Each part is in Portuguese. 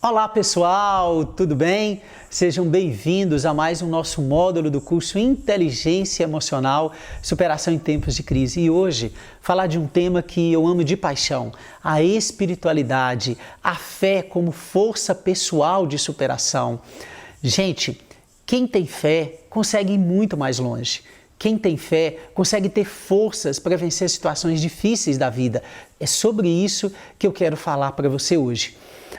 Olá pessoal, tudo bem? Sejam bem-vindos a mais um nosso módulo do curso Inteligência Emocional, Superação em Tempos de Crise. E hoje, falar de um tema que eu amo de paixão, a espiritualidade, a fé como força pessoal de superação. Gente, quem tem fé consegue ir muito mais longe. Quem tem fé consegue ter forças para vencer situações difíceis da vida. É sobre isso que eu quero falar para você hoje.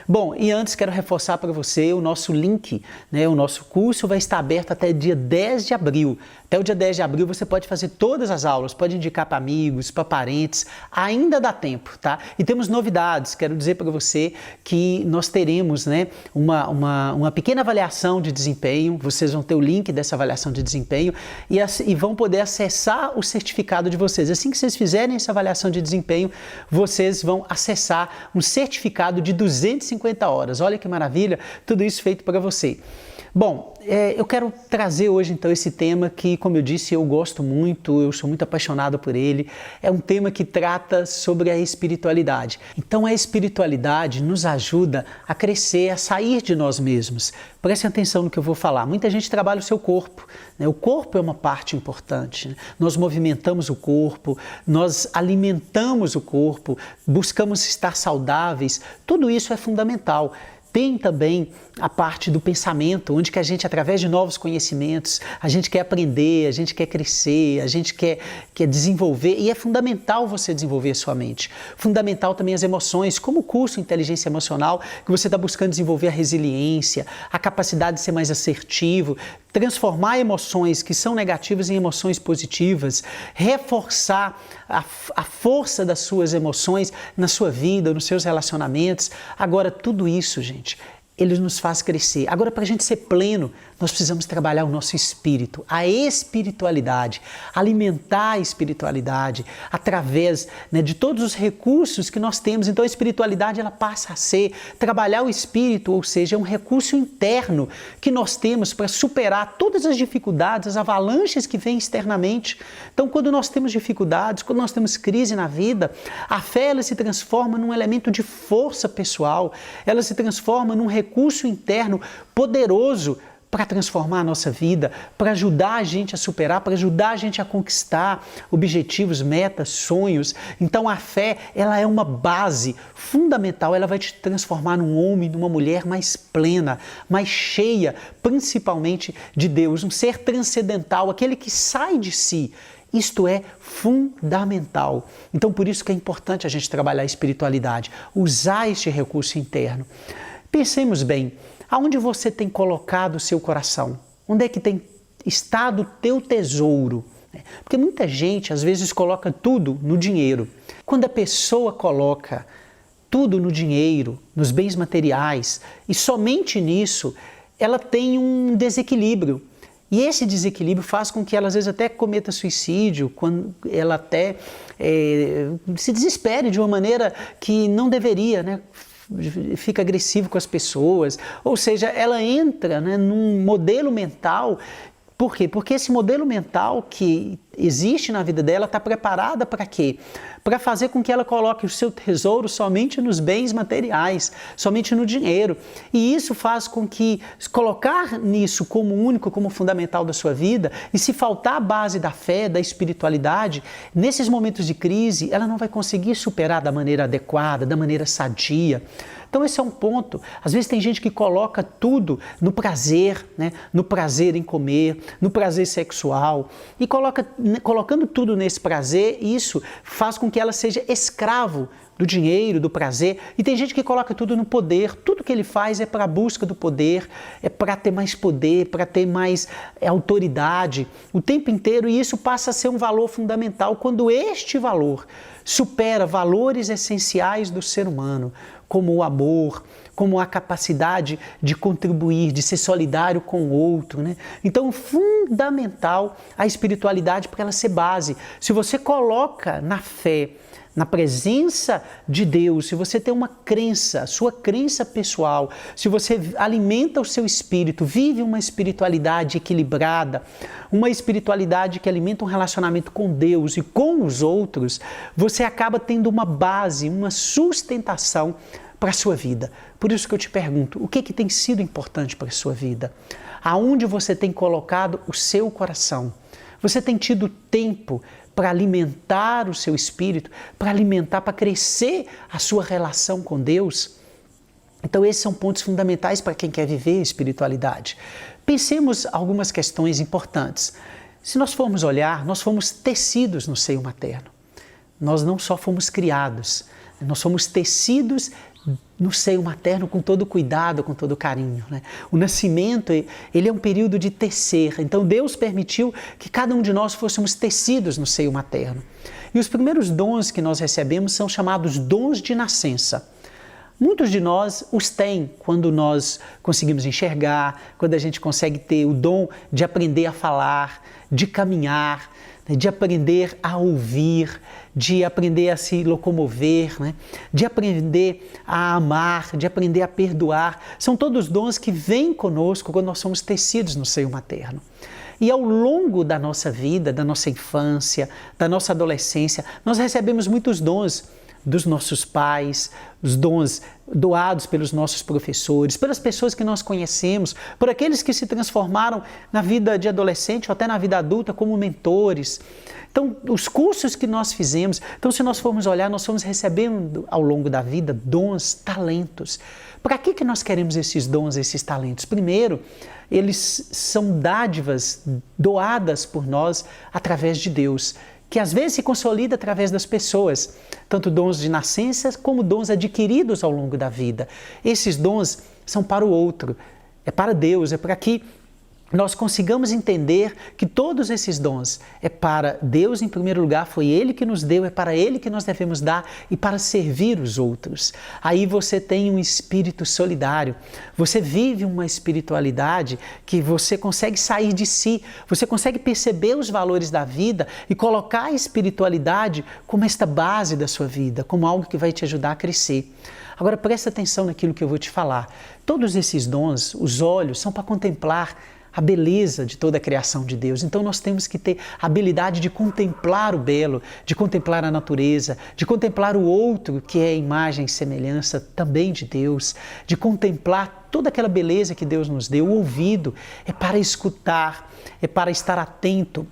Bom, e antes quero reforçar para você o nosso link, o nosso curso vai estar aberto até dia 10 de abril. Até o dia 10 de abril você pode fazer todas as aulas, pode indicar para amigos, para parentes, ainda dá tempo, tá? E temos novidades, quero dizer para você que nós teremos uma pequena avaliação de desempenho, vocês vão ter o link dessa avaliação de desempenho e vão poder acessar o certificado de vocês. Assim que vocês fizerem essa avaliação de desempenho, vocês vão acessar um certificado de 250 horas. Olha que maravilha, tudo isso feito para você. Bom, eu quero trazer hoje então esse tema que, como eu disse, eu gosto muito, eu sou muito apaixonado por ele. É um tema que trata sobre a espiritualidade. Então a espiritualidade nos ajuda a crescer, a sair de nós mesmos. Preste atenção no que eu vou falar. Muita gente trabalha o seu corpo, né? O corpo é uma parte importante, né? Nós movimentamos o corpo, nós alimentamos o corpo, buscamos estar saudáveis. Tudo isso é fundamental. Tem também a parte do pensamento, onde que a gente, através de novos conhecimentos, a gente quer aprender, a gente quer crescer, a gente quer desenvolver, e é fundamental você desenvolver a sua mente. Fundamental também as emoções, como o curso Inteligência Emocional, que você está buscando desenvolver a resiliência, a capacidade de ser mais assertivo, transformar emoções que são negativas em emoções positivas, reforçar a força das suas emoções na sua vida, nos seus relacionamentos. Agora, tudo isso, gente, ele nos faz crescer. Agora, para a gente ser pleno, nós precisamos trabalhar o nosso espírito, a espiritualidade, alimentar a espiritualidade através de todos os recursos que nós temos. Então, a espiritualidade ela passa a ser trabalhar o espírito, ou seja, é um recurso interno que nós temos para superar todas as dificuldades, as avalanches que vêm externamente. Então, quando nós temos dificuldades, quando nós temos crise na vida, a fé ela se transforma num elemento de força pessoal, ela se transforma num recurso interno poderoso para transformar a nossa vida, para ajudar a gente a superar, para ajudar a gente a conquistar objetivos, metas, sonhos. Então a fé, ela é uma base fundamental, ela vai te transformar num homem, numa mulher mais plena, mais cheia, principalmente de Deus, um ser transcendental, aquele que sai de si. Isto é fundamental. Então por isso que é importante a gente trabalhar a espiritualidade, usar este recurso interno. Pensemos bem, aonde você tem colocado o seu coração? Onde é que tem estado o teu tesouro? Porque muita gente às vezes coloca tudo no dinheiro. Quando a pessoa coloca tudo no dinheiro, nos bens materiais, e somente nisso, ela tem um desequilíbrio. E esse desequilíbrio faz com que ela às vezes até cometa suicídio, quando ela até se desespere de uma maneira que não deveria, né? Fica agressivo com as pessoas, ou seja, ela entra num modelo mental. Por quê? Porque esse modelo mental que existe na vida dela está preparada para quê? Para fazer com que ela coloque o seu tesouro somente nos bens materiais, somente no dinheiro. E isso faz com que colocar nisso como único, como fundamental da sua vida, e se faltar a base da fé, da espiritualidade, nesses momentos de crise, ela não vai conseguir superar da maneira adequada, da maneira sadia. Então esse é um ponto. Às vezes tem gente que coloca tudo no prazer, no prazer em comer, no prazer sexual, e colocando tudo nesse prazer, isso faz com que ela seja escravo do dinheiro, do prazer. E tem gente que coloca tudo no poder. Tudo que ele faz é para a busca do poder, é para ter mais poder, para ter mais autoridade o tempo inteiro, e isso passa a ser um valor fundamental. Quando este valor supera valores essenciais do ser humano, como o amor, como a capacidade de contribuir, de ser solidário com o outro, Então, fundamental a espiritualidade para ela ser base. Se você coloca na fé, na presença de Deus, se você tem uma crença, sua crença pessoal, se você alimenta o seu espírito, vive uma espiritualidade equilibrada, uma espiritualidade que alimenta um relacionamento com Deus e com os outros, você acaba tendo uma base, uma sustentação para a sua vida. Por isso que eu te pergunto, o que tem sido importante para a sua vida? Aonde você tem colocado o seu coração? Você tem tido tempo para alimentar o seu espírito, para alimentar, para crescer a sua relação com Deus? Então esses são pontos fundamentais para quem quer viver a espiritualidade. Pensemos algumas questões importantes. Se nós formos olhar, nós fomos tecidos no seio materno. Nós não só fomos criados, nós fomos tecidos no seio materno com todo cuidado, com todo carinho, né? O nascimento, ele é um período de tecer. Então Deus permitiu que cada um de nós fôssemos tecidos no seio materno. E os primeiros dons que nós recebemos são chamados dons de nascença. Muitos de nós os têm quando nós conseguimos enxergar, quando a gente consegue ter o dom de aprender a falar, de caminhar, de aprender a ouvir, de aprender a se locomover, né? De aprender a amar, de aprender a perdoar. São todos dons que vêm conosco quando nós somos tecidos no seio materno. E ao longo da nossa vida, da nossa infância, da nossa adolescência, nós recebemos muitos dons dos nossos pais, os dons doados pelos nossos professores, pelas pessoas que nós conhecemos, por aqueles que se transformaram na vida de adolescente ou até na vida adulta como mentores. Então, os cursos que nós fizemos, então se nós formos olhar, nós fomos recebendo ao longo da vida dons, talentos. Para que nós queremos esses dons, esses talentos? Primeiro, eles são dádivas doadas por nós através de Deus, que às vezes se consolida através das pessoas, tanto dons de nascença como dons adquiridos ao longo da vida. Esses dons são para o outro, é para Deus, é para que nós consigamos entender que todos esses dons é para Deus em primeiro lugar, foi Ele que nos deu, é para Ele que nós devemos dar e para servir os outros. Aí você tem um espírito solidário, você vive uma espiritualidade que você consegue sair de si, você consegue perceber os valores da vida e colocar a espiritualidade como esta base da sua vida, como algo que vai te ajudar a crescer. Agora presta atenção naquilo que eu vou te falar. Todos esses dons, os olhos, são para contemplar a beleza de toda a criação de Deus. Então nós temos que ter a habilidade de contemplar o belo, de contemplar a natureza, de contemplar o outro, que é a imagem e semelhança também de Deus, de contemplar toda aquela beleza que Deus nos deu. O ouvido é para escutar, é para estar atento,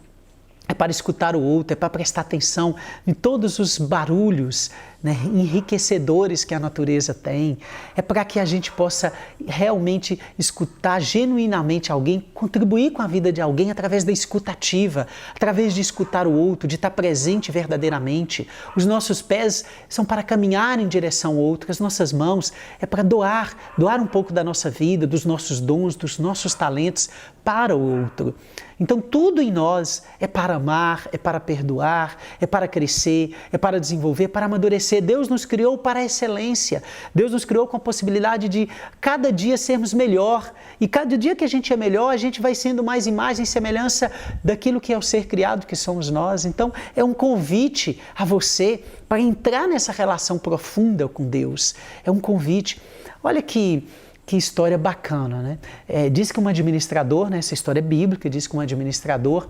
é para escutar o outro, é para prestar atenção em todos os barulhos, né, enriquecedores que a natureza tem. É para que a gente possa realmente escutar genuinamente alguém, contribuir com a vida de alguém através da escutativa, através de escutar o outro, de estar presente verdadeiramente. Os nossos pés são para caminhar em direção ao outro, as nossas mãos é para doar um pouco da nossa vida, dos nossos dons, dos nossos talentos para o outro. Então tudo em nós é para amar, é para perdoar, é para crescer, é para desenvolver, para amadurecer. Deus nos criou para a excelência. Deus nos criou com a possibilidade de cada dia sermos melhor. E cada dia que a gente é melhor, a gente vai sendo mais imagem e semelhança daquilo que é o ser criado, que somos nós. Então é um convite a você para entrar nessa relação profunda com Deus. É um convite. Olha que história bacana, né? Diz que um administrador, né, essa história é bíblica, diz que um administrador,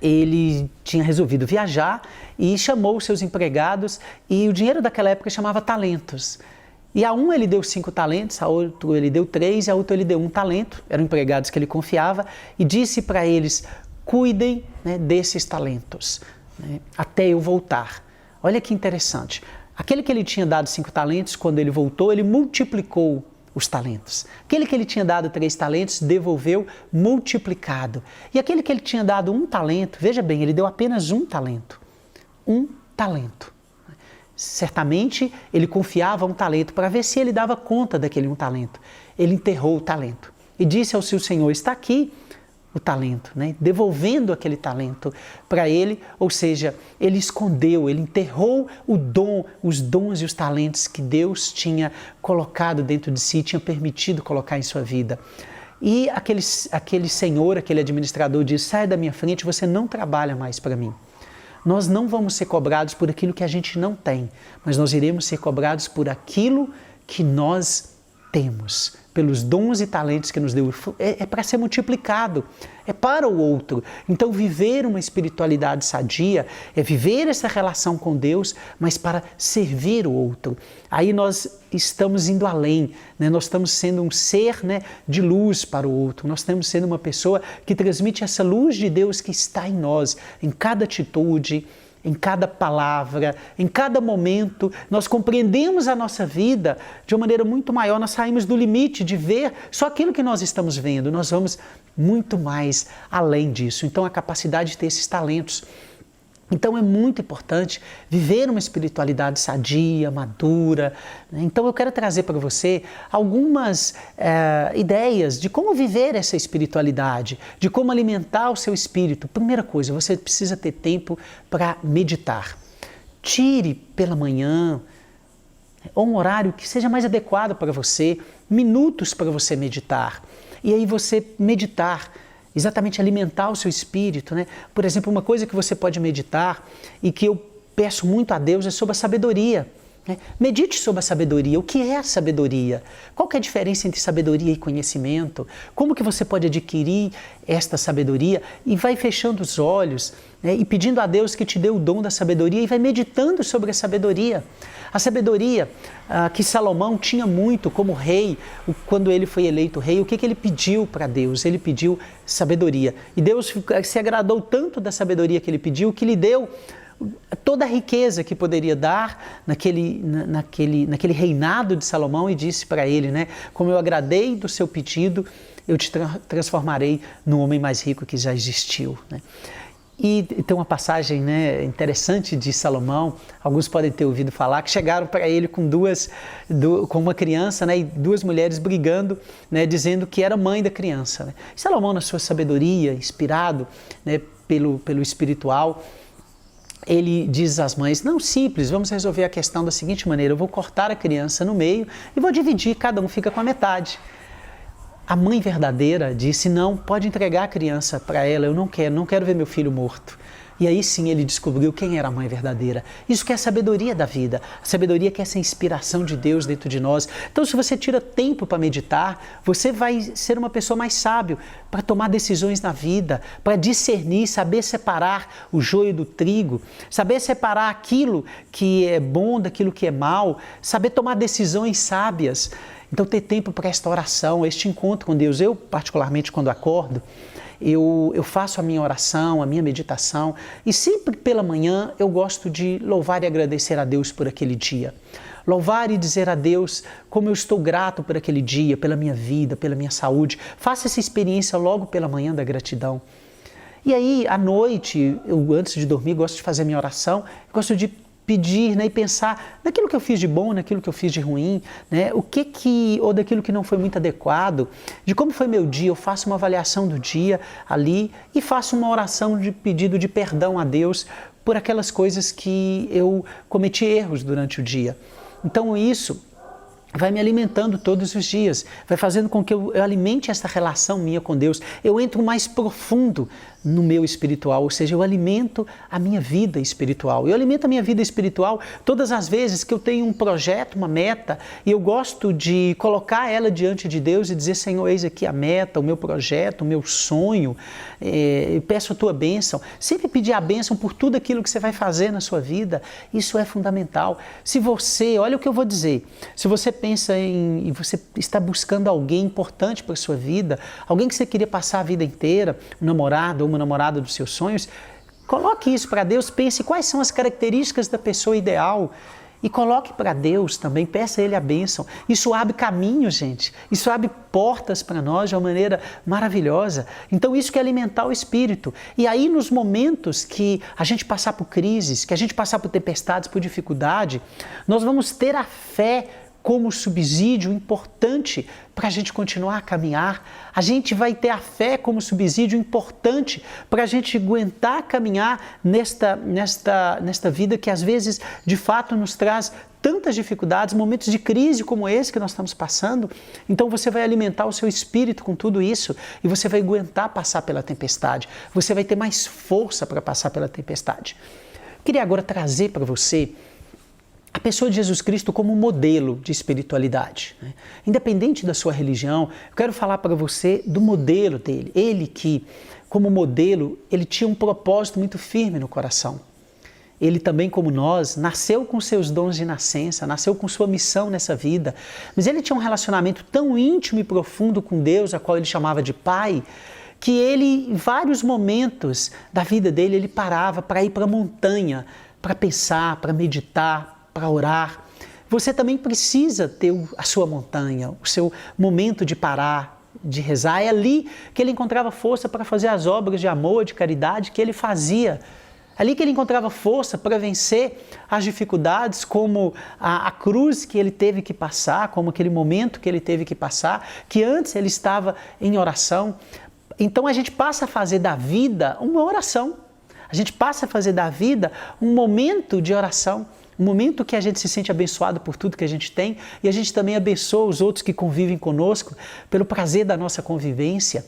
ele tinha resolvido viajar e chamou os seus empregados, e o dinheiro daquela época chamava talentos. E a um ele deu 5 talentos, a outro ele deu 3, e a outro ele deu 1 talento, eram empregados que ele confiava, e disse para eles: cuidem, né, desses talentos, né, até eu voltar. Olha que interessante. Aquele que ele tinha dado 5 talentos, quando ele voltou, ele multiplicou os talentos. Aquele que ele tinha dado 3 talentos, devolveu multiplicado. E aquele que ele tinha dado 1 talento, veja bem, ele deu apenas 1 talento. 1 talento. Certamente, ele confiava 1 talento para ver se ele dava conta daquele 1 talento. Ele enterrou o talento e disse ao seu senhor: está aqui o talento, né? Devolvendo aquele talento para ele, ou seja, ele escondeu, ele enterrou o dom, os dons e os talentos que Deus tinha colocado dentro de si, tinha permitido colocar em sua vida. E aquele senhor, aquele administrador disse: sai da minha frente, você não trabalha mais para mim. Nós não vamos ser cobrados por aquilo que a gente não tem, mas nós iremos ser cobrados por aquilo que nós temos, pelos dons e talentos que nos deu, é para ser multiplicado, é para o outro. Então viver uma espiritualidade sadia é viver essa relação com Deus, mas para servir o outro. Aí nós estamos indo além, né? Nós estamos sendo um ser, né, de luz para o outro, nós estamos sendo uma pessoa que transmite essa luz de Deus que está em nós, em cada atitude, em cada palavra, em cada momento. Nós compreendemos a nossa vida de uma maneira muito maior, nós saímos do limite de ver só aquilo que nós estamos vendo, nós vamos muito mais além disso. Então a capacidade de ter esses talentos. Então é muito importante viver uma espiritualidade sadia, madura. Então eu quero trazer para você algumas ideias de como viver essa espiritualidade, de como alimentar o seu espírito. Primeira coisa, você precisa ter tempo para meditar. Tire pela manhã, ou um horário que seja mais adequado para você, minutos para você meditar. E aí você meditar, exatamente alimentar o seu espírito, né? Por exemplo, uma coisa que você pode meditar e que eu peço muito a Deus é sobre a sabedoria. Né? Medite sobre a sabedoria. O que é a sabedoria? Qual que é a diferença entre sabedoria e conhecimento? Como que você pode adquirir esta sabedoria? E vai fechando os olhos, né, e pedindo a Deus que te dê o dom da sabedoria e vai meditando sobre a sabedoria. A sabedoria que Salomão tinha muito como rei, quando ele foi eleito rei, o que ele pediu para Deus? Ele pediu sabedoria. E Deus se agradou tanto da sabedoria que ele pediu, que lhe deu toda a riqueza que poderia dar naquele reinado de Salomão e disse para ele, né, como eu agradei do seu pedido, eu te transformarei no homem mais rico que já existiu. Né? E tem uma passagem, né, interessante de Salomão, alguns podem ter ouvido falar, que chegaram para ele com uma criança, né, e duas mulheres brigando, né, dizendo que era mãe da criança. Né? Salomão, na sua sabedoria, inspirado, né, pelo espiritual, ele diz às mães, não, simples, vamos resolver a questão da seguinte maneira, eu vou cortar a criança no meio e vou dividir, cada um fica com a metade. A mãe verdadeira disse, não, pode entregar a criança para ela, eu não quero ver meu filho morto. E aí sim ele descobriu quem era a mãe verdadeira. Isso que é a sabedoria da vida, a sabedoria que é essa inspiração de Deus dentro de nós. Então se você tira tempo para meditar, você vai ser uma pessoa mais sábio para tomar decisões na vida, para discernir, saber separar o joio do trigo, saber separar aquilo que é bom daquilo que é mal, saber tomar decisões sábias. Então ter tempo para esta oração, este encontro com Deus. Eu particularmente quando acordo, eu faço a minha oração, a minha meditação e sempre pela manhã eu gosto de louvar e agradecer a Deus por aquele dia. Louvar e dizer a Deus como eu estou grato por aquele dia, pela minha vida, pela minha saúde. Faça essa experiência logo pela manhã da gratidão. E aí, à noite, eu antes de dormir gosto de fazer a minha oração, gosto de pedir, né, e pensar naquilo que eu fiz de bom, naquilo que eu fiz de ruim, né, ou daquilo que não foi muito adequado, de como foi meu dia. Eu faço uma avaliação do dia ali e faço uma oração de pedido de perdão a Deus por aquelas coisas que eu cometi erros durante o dia. Então isso vai me alimentando todos os dias, vai fazendo com que eu alimente essa relação minha com Deus. Eu entro mais profundo no meu espiritual, ou seja, eu alimento a minha vida espiritual. Eu alimento a minha vida espiritual todas as vezes que eu tenho um projeto, uma meta, e eu gosto de colocar ela diante de Deus e dizer, Senhor, eis aqui a meta, o meu projeto, o meu sonho, eu peço a tua bênção. Sempre pedir a bênção por tudo aquilo que você vai fazer na sua vida, isso é fundamental. Se você, olha o que eu vou dizer, se você pensa e você está buscando alguém importante para a sua vida, alguém que você queria passar a vida inteira, um namorado ou uma namorada dos seus sonhos, coloque isso para Deus, pense quais são as características da pessoa ideal e coloque para Deus também, peça a Ele a bênção. Isso abre caminhos, gente, isso abre portas para nós de uma maneira maravilhosa. Então isso que é alimentar o espírito. E aí nos momentos que a gente passar por crises, que a gente passar por tempestades, por dificuldade, nós vamos ter a fé como subsídio importante para a gente continuar a caminhar. A gente vai ter a fé como subsídio importante para a gente aguentar caminhar nesta vida que às vezes de fato nos traz tantas dificuldades, momentos de crise como esse que nós estamos passando. Então você vai alimentar o seu espírito com tudo isso e você vai aguentar passar pela tempestade. Você vai ter mais força para passar pela tempestade. Queria agora trazer para você a pessoa de Jesus Cristo como modelo de espiritualidade, né? Independente da sua religião, eu quero falar para você do modelo dele. Ele que, como modelo, ele tinha um propósito muito firme no coração. Ele também, como nós, nasceu com seus dons de nascença, nasceu com sua missão nessa vida, mas ele tinha um relacionamento tão íntimo e profundo com Deus, a qual ele chamava de Pai, que ele, em vários momentos da vida dele, ele parava para ir para a montanha, para pensar, para meditar, para orar. Você também precisa ter a sua montanha, o seu momento de parar, de rezar. É ali que ele encontrava força para fazer as obras de amor, de caridade que ele fazia. Ali que ele encontrava força para vencer as dificuldades, como a cruz que ele teve que passar, como aquele momento que ele teve que passar, que antes ele estava em oração. Então a gente passa a fazer da vida uma oração. A gente passa a fazer da vida um momento de oração. Um momento que a gente se sente abençoado por tudo que a gente tem e a gente também abençoa os outros que convivem conosco pelo prazer da nossa convivência.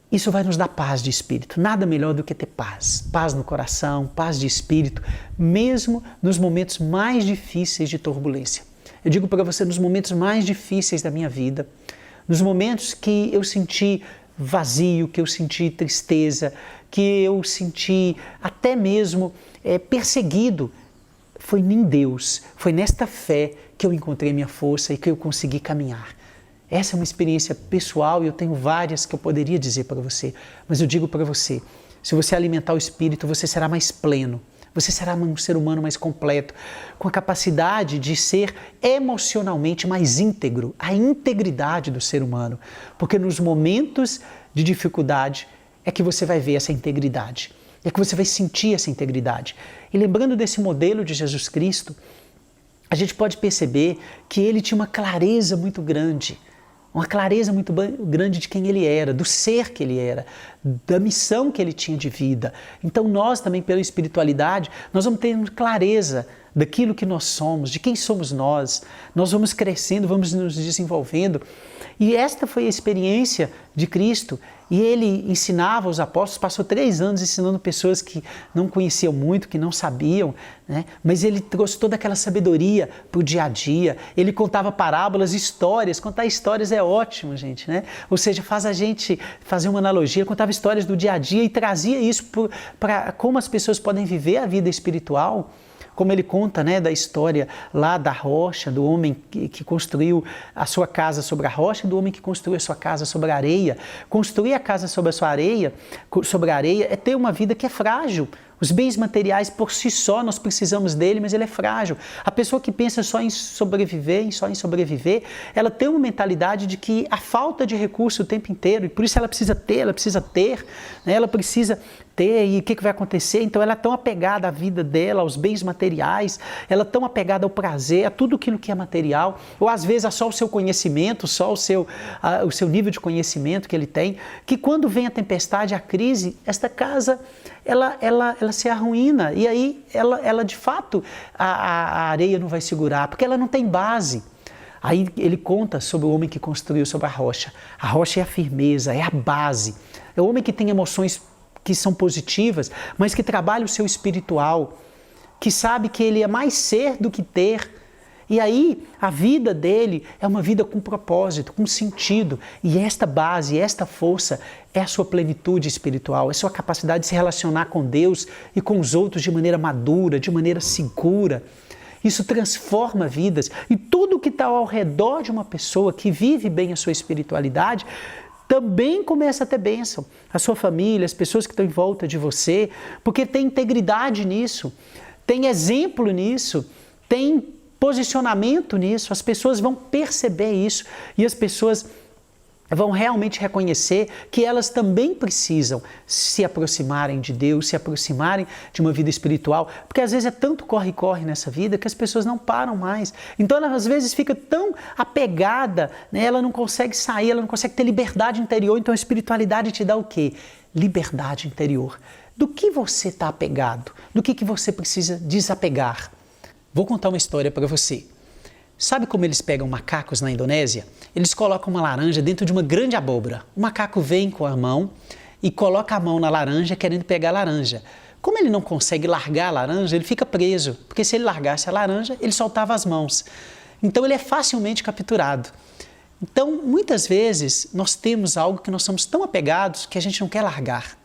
Isso vai nos dar paz de espírito. Nada melhor do que ter paz. Paz no coração, paz de espírito, mesmo nos momentos mais difíceis de turbulência. Eu digo para você, nos momentos mais difíceis da minha vida, nos momentos que eu senti vazio, que eu senti tristeza, que eu senti até mesmo perseguido, foi em Deus, foi nesta fé que eu encontrei minha força e que eu consegui caminhar. Essa é uma experiência pessoal e eu tenho várias que eu poderia dizer para você, mas eu digo para você, se você alimentar o Espírito, você será mais pleno, você será um ser humano mais completo, com a capacidade de ser emocionalmente mais íntegro, a integridade do ser humano, porque nos momentos de dificuldade é que você vai ver essa integridade. É que você vai sentir essa integridade. E lembrando desse modelo de Jesus Cristo, a gente pode perceber que ele tinha uma clareza muito grande de quem ele era, do ser que ele era, da missão que ele tinha de vida. Então nós também, pela espiritualidade, nós vamos ter clareza daquilo que nós somos, de quem somos nós vamos crescendo, vamos nos desenvolvendo. E esta foi a experiência de Cristo. E ele ensinava os apóstolos, passou 3 anos ensinando pessoas que não conheciam muito, que não sabiam, né? Mas ele trouxe toda aquela sabedoria para o dia a dia. Ele contava parábolas, histórias. Contar histórias é ótimo, gente, né? Ou seja, faz a gente fazer uma analogia, contava histórias do dia a dia e trazia isso para como as pessoas podem viver a vida espiritual. Como ele conta, né, da história lá da rocha, do homem que construiu a sua casa sobre a rocha e do homem que construiu a sua casa sobre a areia. Construir a casa sobre a areia é ter uma vida que é frágil. Os bens materiais por si só, nós precisamos dele, mas ele é frágil. A pessoa que pensa só em sobreviver, ela tem uma mentalidade de que a falta de recurso o tempo inteiro, e por isso ela precisa ter, né? Ela precisa ter, e o que vai acontecer? Então ela é tão apegada à vida dela, aos bens materiais, ela é tão apegada ao prazer, a tudo aquilo que é material, ou às vezes a só o seu conhecimento, só o seu nível de conhecimento que ele tem, que quando vem a tempestade, a crise, esta casa, ela se arruína, e aí ela de fato, a areia não vai segurar, porque ela não tem base. Aí ele conta sobre o homem que construiu sobre a rocha. A rocha é a firmeza, é a base. É o homem que tem emoções que são positivas, mas que trabalha o seu espiritual, que sabe que ele é mais ser do que ter. E aí a vida dele é uma vida com propósito, com sentido. E esta base, esta força é a sua plenitude espiritual, é a sua capacidade de se relacionar com Deus e com os outros de maneira madura, de maneira segura. Isso transforma vidas. E tudo que está ao redor de uma pessoa que vive bem a sua espiritualidade também começa a ter bênção. A sua família, as pessoas que estão em volta de você, porque tem integridade nisso, tem exemplo nisso, tem posicionamento nisso, as pessoas vão perceber isso e as pessoas vão realmente reconhecer que elas também precisam se aproximarem de Deus, se aproximarem de uma vida espiritual, porque às vezes é tanto corre-corre nessa vida que as pessoas não param mais. Então ela às vezes fica tão apegada, né? Ela não consegue sair, ela não consegue ter liberdade interior, então a espiritualidade te dá o quê? Liberdade interior. Do que você está apegado? Do que você precisa desapegar? Vou contar uma história para você. Sabe como eles pegam macacos na Indonésia? Eles colocam uma laranja dentro de uma grande abóbora. O macaco vem com a mão e coloca a mão na laranja querendo pegar a laranja. como ele não consegue largar a laranja, ele fica preso, porque se ele largasse a laranja, ele soltava as mãos. Então ele é facilmente capturado. Então, muitas vezes, nós temos algo que nós somos tão apegados que a gente não quer largar.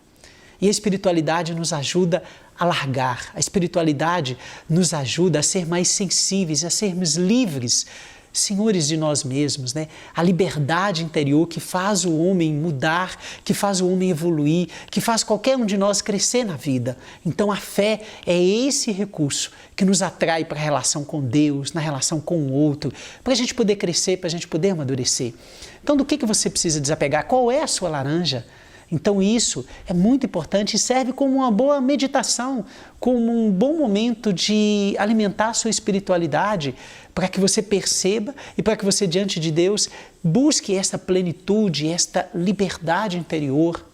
E a espiritualidade nos ajuda a largar. A espiritualidade nos ajuda a ser mais sensíveis, a sermos livres, senhores de nós mesmos, né? A liberdade interior que faz o homem mudar, que faz o homem evoluir, que faz qualquer um de nós crescer na vida. Então a fé é esse recurso que nos atrai para a relação com Deus, na relação com o outro, para a gente poder crescer, para a gente poder amadurecer. Então do que você precisa desapegar? Qual é a sua laranja? Então isso é muito importante e serve como uma boa meditação, como um bom momento de alimentar a sua espiritualidade, para que você perceba e para que você, diante de Deus, busque esta plenitude, esta liberdade interior,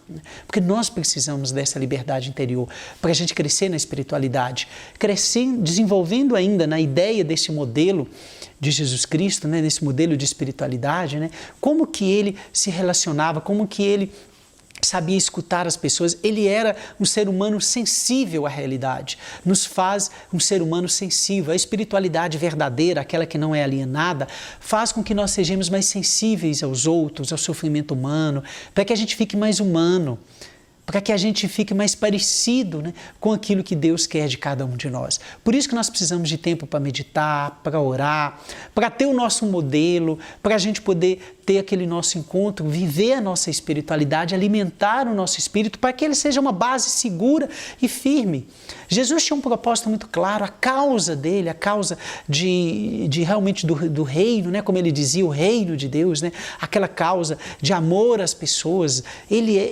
porque nós precisamos dessa liberdade interior para a gente crescer na espiritualidade, crescendo, desenvolvendo ainda na ideia desse modelo de Jesus Cristo, né, nesse modelo de espiritualidade, né, como que ele se relacionava, como que ele sabia escutar as pessoas. Ele era um ser humano sensível à realidade, nos faz um ser humano sensível. A espiritualidade verdadeira, aquela que não é alienada, faz com que nós sejamos mais sensíveis aos outros, ao sofrimento humano, para que a gente fique mais humano, para que a gente fique mais parecido, né, com aquilo que Deus quer de cada um de nós. Por isso que nós precisamos de tempo para meditar, para orar, para ter o nosso modelo, para a gente poder ter aquele nosso encontro, viver a nossa espiritualidade, alimentar o nosso espírito para que ele seja uma base segura e firme. Jesus tinha um propósito muito claro, a causa dele, a causa de realmente do reino, né? Como ele dizia, o reino de Deus, né? Aquela causa de amor às pessoas.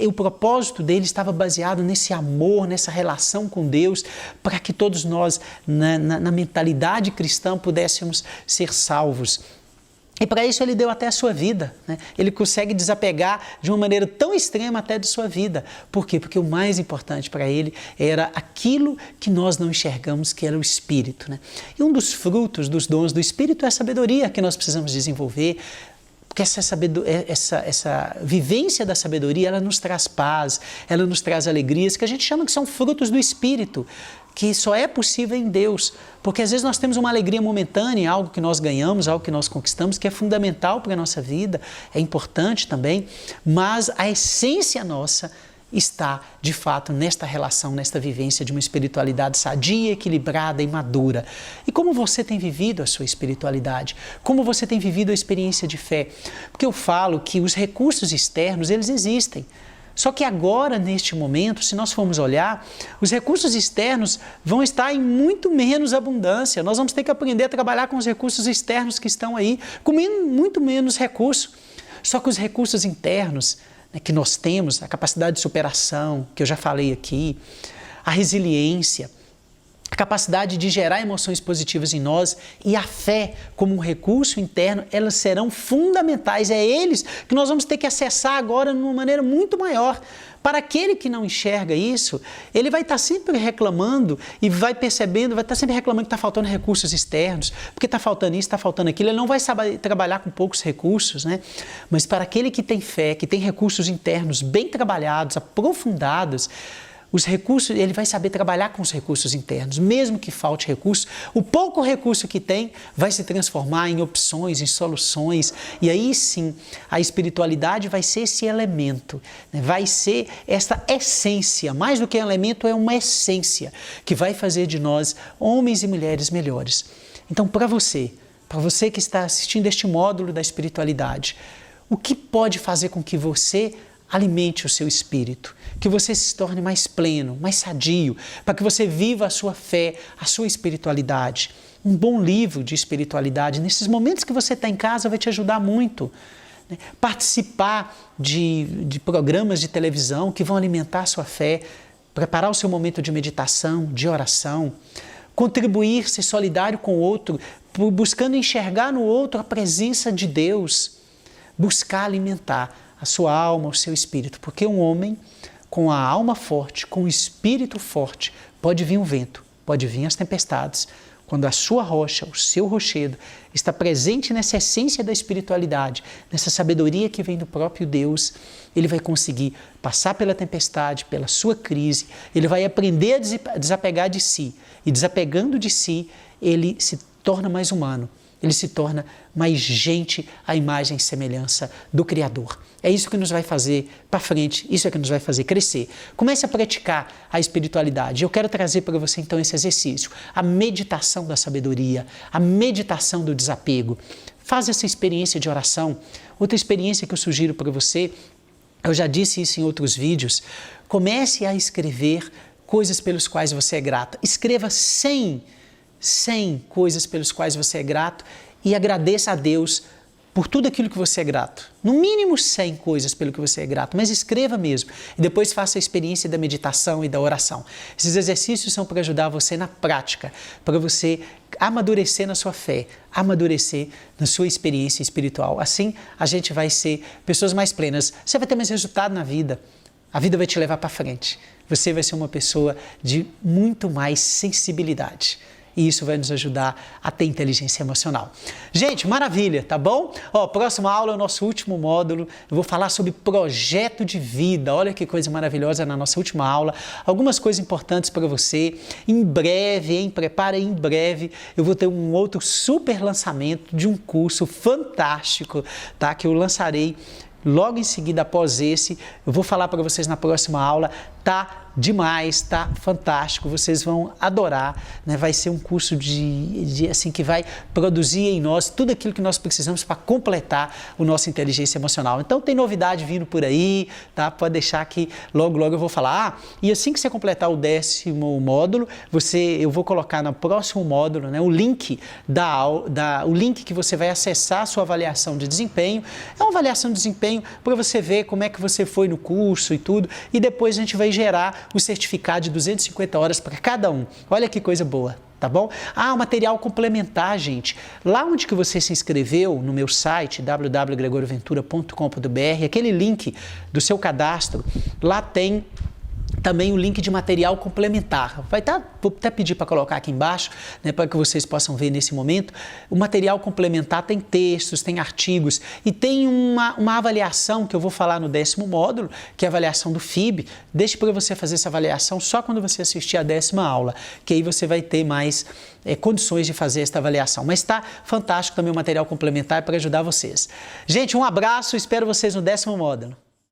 O propósito dele estava baseado nesse amor, nessa relação com Deus, para que todos nós, na mentalidade cristã, pudéssemos ser salvos. E para isso ele deu até a sua vida, né? Ele consegue desapegar de uma maneira tão extrema até de sua vida. Por quê? Porque o mais importante para ele era aquilo que nós não enxergamos, que era o Espírito, né? E um dos frutos, dos dons do Espírito é a sabedoria que nós precisamos desenvolver, porque essa vivência da sabedoria, ela nos traz paz, ela nos traz alegrias, que a gente chama que são frutos do Espírito, que só é possível em Deus, porque às vezes nós temos uma alegria momentânea, algo que nós ganhamos, algo que nós conquistamos, que é fundamental para a nossa vida, é importante também, mas a essência nossa está, de fato, nesta relação, nesta vivência de uma espiritualidade sadia, equilibrada e madura. E como você tem vivido a sua espiritualidade? Como você tem vivido a experiência de fé? Porque eu falo que os recursos externos, eles existem. Só que agora, neste momento, se nós formos olhar, os recursos externos vão estar em muito menos abundância. Nós vamos ter que aprender a trabalhar com os recursos externos que estão aí, com muito menos recurso. Só que os recursos internos, né, que nós temos, a capacidade de superação, que eu já falei aqui, a resiliência, a capacidade de gerar emoções positivas em nós e a fé como um recurso interno, elas serão fundamentais. É eles que nós vamos ter que acessar agora de uma maneira muito maior. Para aquele que não enxerga isso, ele vai estar sempre reclamando e vai percebendo, vai estar sempre reclamando que está faltando recursos externos, porque está faltando isso, está faltando aquilo. Ele não vai saber trabalhar com poucos recursos, né? Mas para aquele que tem fé, que tem recursos internos bem trabalhados, aprofundados, os recursos, ele vai saber trabalhar com os recursos internos, mesmo que falte recurso, o pouco recurso que tem vai se transformar em opções, em soluções, e aí sim, a espiritualidade vai ser esse elemento, né? Vai ser essa essência, mais do que elemento, é uma essência, que vai fazer de nós homens e mulheres melhores. Então, para você que está assistindo este módulo da espiritualidade, o que pode fazer com que você alimente o seu espírito, que você se torne mais pleno, mais sadio, para que você viva a sua fé, a sua espiritualidade. Um bom livro de espiritualidade, nesses momentos que você está em casa, vai te ajudar muito. Participar de programas de televisão que vão alimentar a sua fé, preparar o seu momento de meditação, de oração, contribuir, ser solidário com o outro, buscando enxergar no outro a presença de Deus, buscar alimentar a sua alma, o seu espírito, porque um homem com a alma forte, com o espírito forte, pode vir o vento, pode vir as tempestades. quando a sua rocha, o seu rochedo, está presente nessa essência da espiritualidade, nessa sabedoria que vem do próprio Deus, ele vai conseguir passar pela tempestade, pela sua crise, ele vai aprender a desapegar de si. E desapegando de si, ele se torna mais humano. Ele se torna mais gente à imagem e semelhança do Criador. É isso que nos vai fazer para frente, isso é que nos vai fazer crescer. Comece a praticar a espiritualidade. Eu quero trazer para você então esse exercício, a meditação da sabedoria, a meditação do desapego. Faz essa experiência de oração. Outra experiência que eu sugiro para você, eu já disse isso em outros vídeos, comece a escrever coisas pelas quais você é grato. Escreva 100 coisas pelas quais você é grato e agradeça a Deus por tudo aquilo que você é grato. No mínimo 100 coisas pelo que você é grato, mas escreva mesmo. E depois faça a experiência da meditação e da oração. Esses exercícios são para ajudar você na prática, para você amadurecer na sua fé, amadurecer na sua experiência espiritual. Assim, a gente vai ser pessoas mais plenas. Você vai ter mais resultado na vida. A vida vai te levar para frente. Você vai ser uma pessoa de muito mais sensibilidade. E isso vai nos ajudar a ter inteligência emocional. Gente, maravilha, tá bom? Próxima aula é o nosso último módulo. Eu vou falar sobre projeto de vida. Olha que coisa maravilhosa na nossa última aula. Algumas coisas importantes para você. Em breve, prepara em breve, eu vou ter um outro super lançamento de um curso fantástico, tá? Que eu lançarei logo em seguida após esse. Eu vou falar para vocês na próxima aula. Tá demais, tá fantástico, vocês vão adorar, né? Vai ser um curso assim, que vai produzir em nós tudo aquilo que nós precisamos para completar o nosso inteligência emocional. Então tem novidade vindo por aí, tá? Pode deixar que logo eu vou falar. E assim que você completar o 10º módulo, eu vou colocar no próximo módulo, né, o link o link que você vai acessar a sua avaliação de desempenho. É uma avaliação de desempenho para você ver como é que você foi no curso e tudo, e depois a gente vai gerar o certificado de 250 horas para cada um. Olha que coisa boa, tá bom? O material complementar, gente. Lá onde que você se inscreveu, no meu site, www.gregorioventura.com.br, aquele link do seu cadastro, lá tem também o link de material complementar. Vou até pedir para colocar aqui embaixo, né, para que vocês possam ver nesse momento. O material complementar tem textos, tem artigos e tem uma avaliação que eu vou falar no 10º módulo, que é a avaliação do FIB. Deixe para você fazer essa avaliação só quando você assistir a 10ª aula, que aí você vai ter mais condições de fazer esta avaliação. Mas está fantástico também o material complementar para ajudar vocês. Gente, um abraço, espero vocês no 10º módulo.